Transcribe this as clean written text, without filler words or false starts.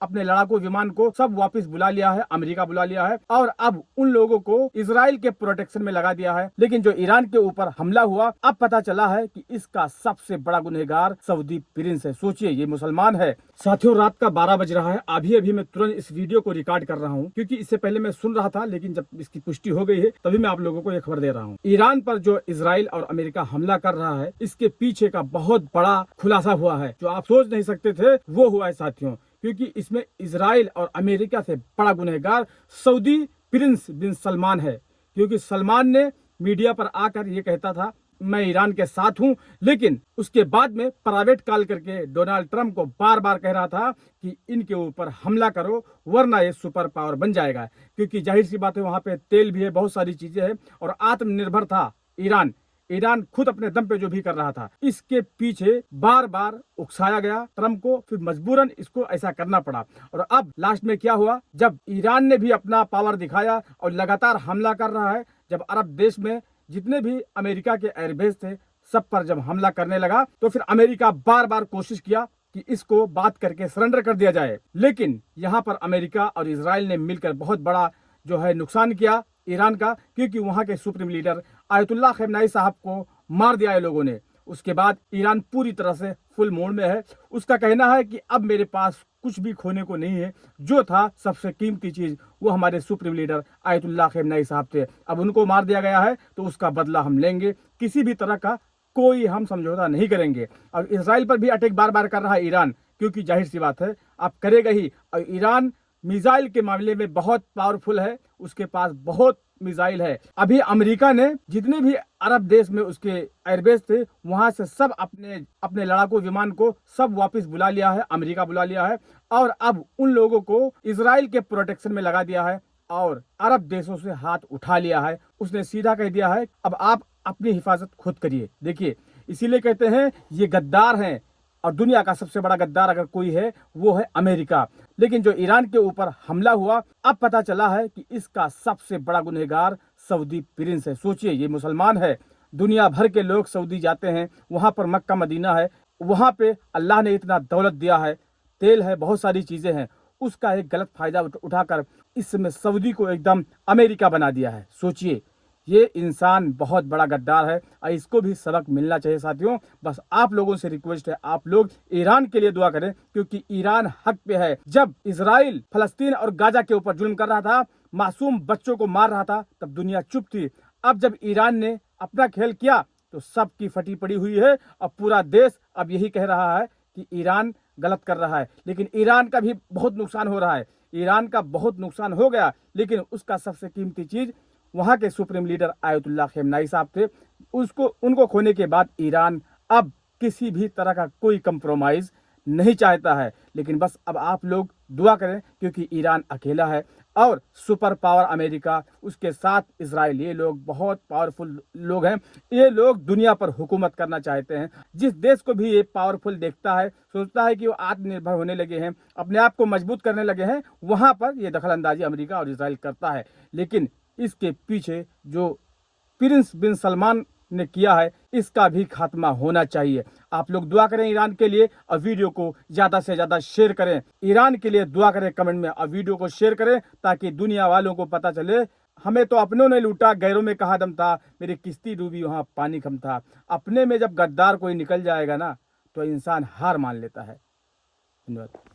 अपने लड़ाकू विमान को सब वापस बुला लिया है, अमेरिका बुला लिया है और अब उन लोगों को इजराइल के प्रोटेक्शन में लगा दिया है। लेकिन जो ईरान के ऊपर हमला हुआ, अब पता चला है कि इसका सबसे बड़ा गुनहगार सऊदी प्रिंस है। सोचिए, ये मुसलमान है। साथियों, रात का 12 बज रहा है। अभी अभी मैं तुरंत इस वीडियो को रिकॉर्ड कर रहा हूँ, क्योंकि इससे पहले मैं सुन रहा था, लेकिन जब इसकी पुष्टि हो गई है तभी मैं आप लोगों को ये खबर दे रहा हूँ। ईरान पर जो इजराइल और अमेरिका हमला कर रहा है, इसके पीछे का बहुत बड़ा खुलासा हुआ है। जो आप सोच नहीं सकते थे वो हुआ है साथियों, क्योंकि इसमें इजराइल और अमेरिका से बड़ा गुनहगार सऊदी प्रिंस बिन सलमान है। क्योंकि सलमान ने मीडिया पर आकर ये कहता था मैं ईरान के साथ हूं, लेकिन उसके बाद में प्राइवेट कॉल करके डोनाल्ड ट्रंप को बार बार कह रहा था कि इनके ऊपर हमला करो वरना ये सुपर पावर बन जाएगा। क्योंकि जाहिर सी बात है, वहां पे तेल भी है, बहुत सारी चीजें हैं और आत्मनिर्भर था ईरान खुद अपने दम पे जो भी कर रहा था। इसके पीछे बार बार उकसाया गया ट्रंप को, फिर मजबूरन इसको ऐसा करना पड़ा। और अब लास्ट में क्या हुआ, जब ईरान ने भी अपना पावर दिखाया और लगातार हमला कर रहा है, जब अरब देश में जितने भी अमेरिका के एयरबेस थे सब पर जब हमला करने लगा, तो फिर अमेरिका बार बार कोशिश किया कि इसको बात करके सरेंडर कर दिया जाए। लेकिन यहाँ पर अमेरिका और इजराइल ने मिलकर बहुत बड़ा जो है नुकसान किया ईरान का, क्योंकि वहां के सुप्रीम लीडर आयतुल्लाह खamenei साहब को मार दिया है लोगों ने। उसके बाद ईरान पूरी तरह से फुल मोड में है। उसका कहना है कि अब मेरे पास कुछ भी खोने को नहीं है, जो था सबसे कीमती चीज वो हमारे सुप्रीम लीडर आयतुल्लाह खamenei साहब थे। अब उनको मार दिया गया है तो उसका बदला हम लेंगे, किसी भी तरह का कोई हम समझौता नहीं करेंगे। और इसराइल पर भी अटैक बार बार कर रहा है ईरान, क्योंकि जाहिर सी बात है आप करेगा ही। और ईरान मिसाइल के मामले में बहुत पावरफुल है, उसके पास बहुत मिसाइल है। अभी अमेरिका ने जितने भी अरब देश में उसके एयरबेस थे वहां से सब अपने लड़ाकू विमान को सब वापस बुला लिया है, अमेरिका बुला लिया है और अब उन लोगों को इजराइल के प्रोटेक्शन में लगा दिया है और अरब देशों से हाथ उठा लिया है। उसने सीधा कह दिया है अब आप अपनी हिफाजत खुद करिए। देखिए, इसीलिए कहते हैं ये गद्दार हैं और दुनिया का सबसे बड़ा गद्दार अगर कोई है वो है अमेरिका। लेकिन जो ईरान के ऊपर हमला हुआ, अब पता चला है कि इसका सबसे बड़ा गुनहगार सऊदी प्रिंस है। सोचिए, ये मुसलमान है। दुनिया भर के लोग सऊदी जाते हैं, वहां पर मक्का मदीना है, वहां पे अल्लाह ने इतना दौलत दिया है, तेल है, बहुत सारी चीजें हैं। उसका एक गलत फायदा उठाकर इस समय सऊदी को एकदम अमेरिका बना दिया है। सोचिए, ये इंसान बहुत बड़ा गद्दार है और इसको भी सबक मिलना चाहिए साथियों। बस आप लोगों से रिक्वेस्ट है, आप लोग ईरान के लिए दुआ करें, क्योंकि ईरान हक पे है। जब इजराइल फलस्तीन और गाजा के ऊपर जुल्म कर रहा था, मासूम बच्चों को मार रहा था, तब दुनिया चुप थी। अब जब ईरान ने अपना खेल किया तो सबकी फटी पड़ी हुई है और पूरा देश अब यही कह रहा है कि ईरान गलत कर रहा है। लेकिन ईरान का भी बहुत नुकसान हो रहा है, ईरान का बहुत नुकसान हो गया। लेकिन उसका सबसे कीमती चीज वहां के सुप्रीम लीडर आयतुल्लाह खamenei साहब थे। उनको खोने के बाद ईरान अब किसी भी तरह का कोई कंप्रोमाइज नहीं चाहता है। लेकिन बस अब आप लोग दुआ करें, क्योंकि ईरान अकेला है और सुपर पावर अमेरिका, उसके साथ इजराइल, ये लोग बहुत पावरफुल लोग हैं। ये लोग दुनिया पर हुकूमत करना चाहते हैं। जिस देश को भी ये पावरफुल देखता है, सोचता है कि वो आत्मनिर्भर होने लगे हैं, अपने आप को मजबूत करने लगे हैं, वहां पर ये दखल अंदाजी अमेरिका और इजराइल करता है। लेकिन इसके पीछे जो प्रिंस बिन सलमान ने किया है, इसका भी खात्मा होना चाहिए। आप लोग दुआ करें ईरान के लिए और वीडियो को ज्यादा से ज्यादा शेयर करें। ईरान के लिए दुआ करें कमेंट में और वीडियो को शेयर करें, ताकि दुनिया वालों को पता चले हमें तो अपनों ने लूटा, गैरों में कहाँ दम था, मेरी किश्ती डूबी वहां पानी कम था। अपने में जब गद्दार कोई निकल जाएगा ना, तो इंसान हार मान लेता है। धन्यवाद।